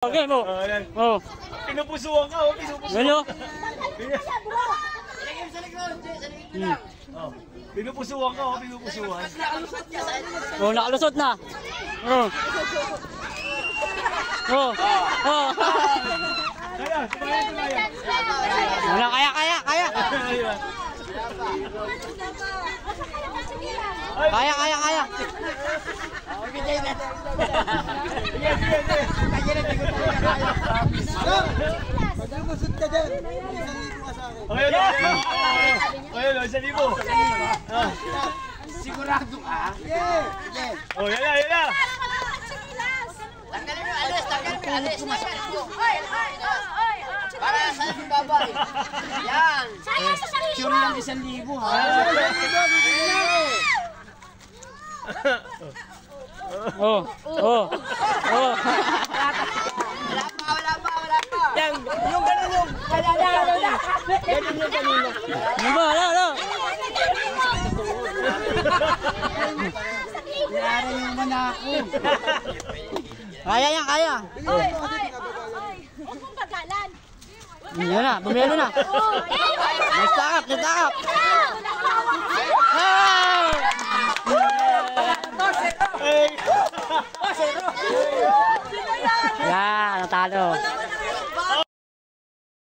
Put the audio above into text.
Okay mo. Oh. Pinupusuan ka, oh, pinupusuan. Gano? Pinupusuan ka, oh, pinupusuan. Oh, nakalusot na. Oh. Oh. Oh. Kaya, tumaya. Wala, kaya. Kaya. Pag-lumusot ka dyan, 1,000 ka sa akin. Ayun, 1,000. Sigurado ka? Yeah. Oh, yan na. Tanggalin mo, alis. Tanggalin mo. Para sa babay. Yan. Sure lang 1,000 ha? Oh. Oh. Oh. Wala pa. Yan, yung ganun yung... Ganun yung kanina. Wala. Yara yung manako. Kaya yan, kaya. Oy. Huwag mong pagalan. Yan na, bumelo na. Natakap. Hey! Yan, natalo.